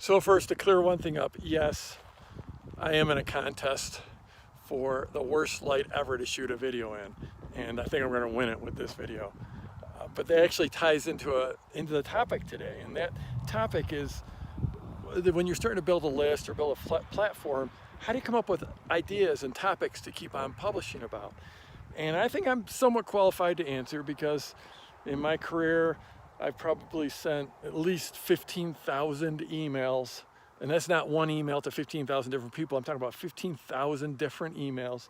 So first, to clear one thing up, yes, I am in a contest for the worst light ever to shoot a video in, and I think I'm going to win it with this video. But that actually ties into the topic today, and that topic is when you're starting to build a list or build a platform, how do you come up with ideas and topics to keep on publishing about? And I think I'm somewhat qualified to answer because in my career, I've probably sent at least 15,000 emails, and that's not one email to 15,000 different people. I'm talking about 15,000 different emails.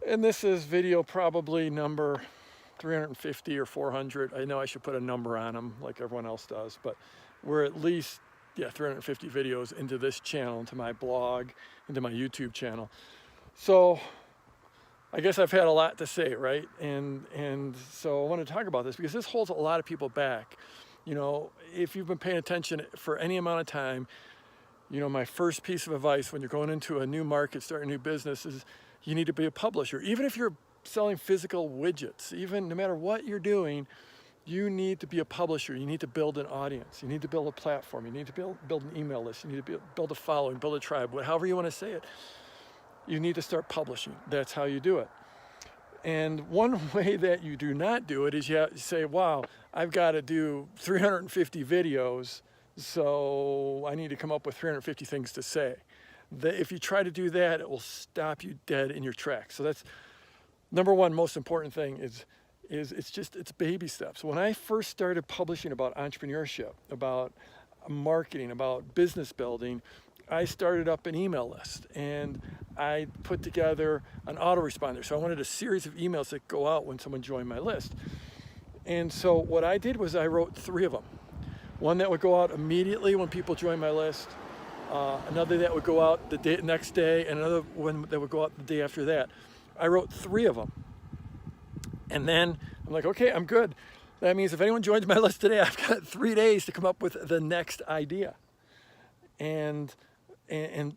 And this is video probably number 350 or 400. I know I should put a number on them like everyone else does, but we're at least 350 videos into this channel, into my blog, into my YouTube channel. So I guess I've had a lot to say, right? And so I want to talk about this because this holds a lot of people back. You know, if you've been paying attention for any amount of time, you know, my first piece of advice when you're going into a new market, starting a new business is you need to be a publisher. Even if you're selling physical widgets, even no matter what you're doing, you need to be a publisher. You need to build an audience. You need to build a platform. You need to build an email list. You need to build a following, build a tribe, however you want to say it. You need to start publishing. That's how you do it. And one way that you do not do it is you say, wow, I've got to do 350 videos, so I need to come up with 350 things to say. If you try to do that, it will stop you dead in your tracks. So that's number one most important thing is it's baby steps. When I first started publishing about entrepreneurship, about marketing, about business building, I started up an email list and I put together an autoresponder. So I wanted a series of emails that go out when someone joined my list. And so what I did was I wrote 3 of them. One that would go out immediately when people joined my list, another that would go out the next day, and another one that would go out the day after that. I wrote 3 of them. And then I'm like, okay, I'm good. That means if anyone joins my list today, I've got 3 days to come up with the next idea. And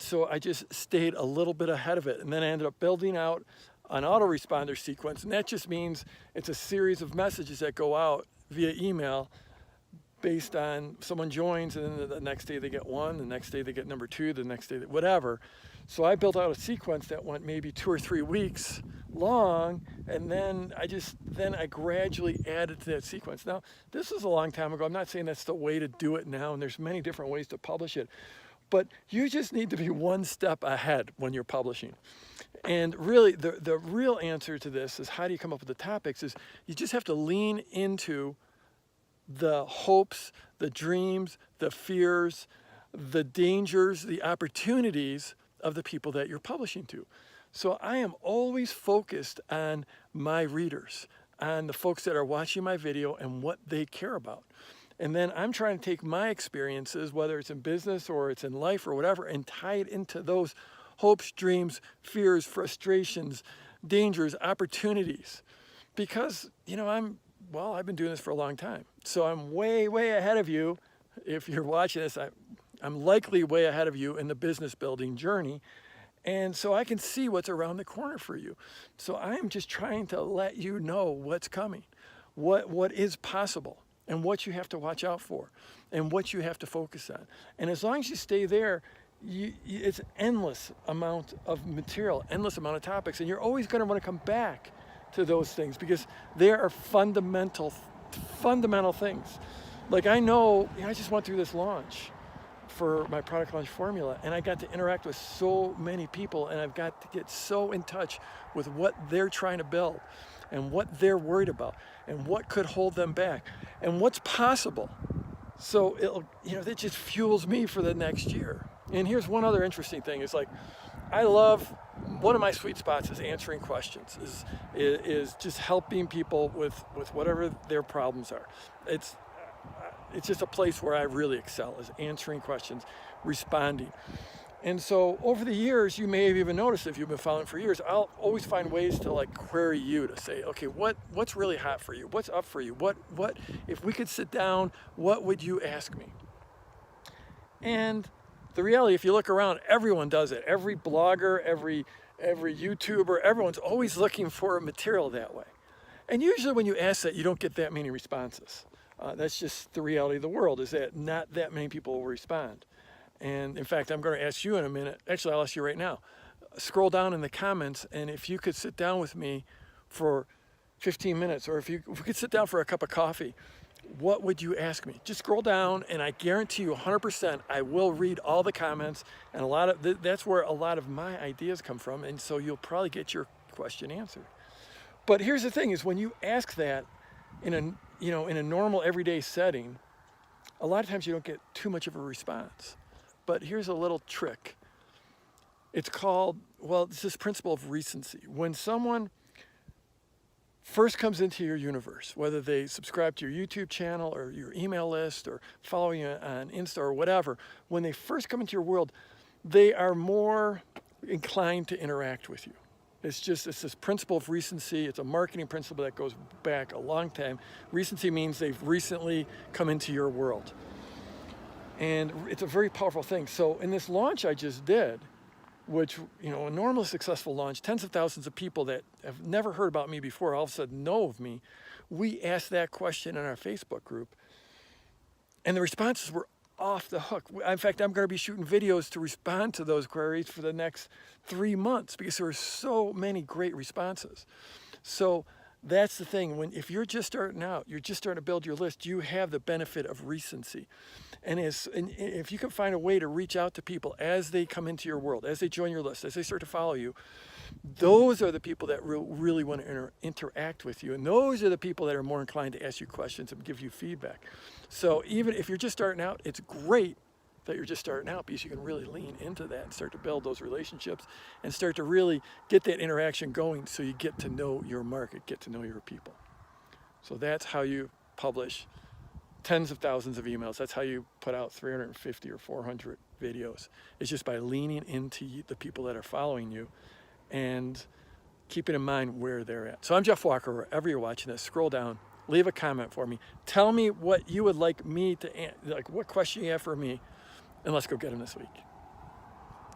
so I just stayed a little bit ahead of it. And then I ended up building out an autoresponder sequence. And that just means it's a series of messages that go out via email based on someone joins, and then the next day they get 1, the next day they get number 2, the next day, whatever. So I built out a sequence that went maybe 2 or 3 weeks long, and then I gradually added to that sequence. Now, this was a long time ago. I'm not saying that's the way to do it now, and there's many different ways to publish it. But you just need to be one step ahead when you're publishing. And really, the real answer to this is how do you come up with the topics is you just have to lean into the hopes, the dreams, the fears, the dangers, the opportunities of the people that you're publishing to. So I am always focused on my readers, on the folks that are watching my video and what they care about. And then I'm trying to take my experiences, whether it's in business or it's in life or whatever, and tie it into those hopes, dreams, fears, frustrations, dangers, opportunities. Because, you know, I've been doing this for a long time. So I'm way, way ahead of you. If you're watching this, I'm likely way ahead of you in the business building journey. And so I can see what's around the corner for you. So I am just trying to let you know what's coming, what is possible, and what you have to watch out for, and what you have to focus on. And as long as you stay there, it's endless amount of material, endless amount of topics, and you're always going to want to come back to those things because they are fundamental things. Like I know, I just went through this launch for my product launch formula, and I got to interact with so many people, and I've got to get so in touch with what they're trying to build and what they're worried about and what could hold them back and what's possible. So that just fuels me for the next year. And here's one other interesting thing is like, one of my sweet spots is answering questions, is just helping people with whatever their problems are. It's just a place where I really excel, is answering questions, responding. And so over the years, you may have even noticed if you've been following for years, I'll always find ways to like query you to say, okay, what's really hot for you? What's up for you? What if we could sit down, what would you ask me? And the reality, if you look around, everyone does it. Every blogger, every YouTuber, everyone's always looking for material that way. And usually when you ask that, you don't get that many responses. That's just the reality of the world, is that not that many people will respond. And in fact, I'm going to ask you in a minute. Actually, I'll ask you right now. Scroll down in the comments, and if you could sit down with me for 15 minutes, or if we could sit down for a cup of coffee, what would you ask me? Just scroll down, and I guarantee you 100% I will read all the comments, and that's where a lot of my ideas come from, and so you'll probably get your question answered. But here's the thing, is when you ask that in a normal everyday setting, a lot of times you don't get too much of a response. But here's a little trick. It's called, well, it's this principle of recency. When someone first comes into your universe, whether they subscribe to your YouTube channel or your email list or follow you on Insta or whatever, when they first come into your world, they are more inclined to interact with you. It's this principle of recency. It's a marketing principle that goes back a long time. Recency means they've recently come into your world. And it's a very powerful thing. So in this launch I just did, which, a normally successful launch, tens of thousands of people that have never heard about me before all of a sudden know of me, we asked that question in our Facebook group, and the responses were off the hook. In fact, I'm going to be shooting videos to respond to those queries for the next 3 months because there were so many great responses. So that's the thing. If you're just starting out, you're just starting to build your list, you have the benefit of recency. And if you can find a way to reach out to people as they come into your world, as they join your list, as they start to follow you, those are the people that really want to interact with you. And those are the people that are more inclined to ask you questions and give you feedback. So even if you're just starting out, it's great that you're just starting out because you can really lean into that and start to build those relationships and start to really get that interaction going so you get to know your market, get to know your people. So that's how you publish tens of thousands of emails. That's how you put out 350 or 400 videos. It's just by leaning into the people that are following you and keeping in mind where they're at. So I'm Jeff Walker. Wherever you're watching this, scroll down, leave a comment for me. Tell me what you would like me to, what question you have for me, and let's go get them this week.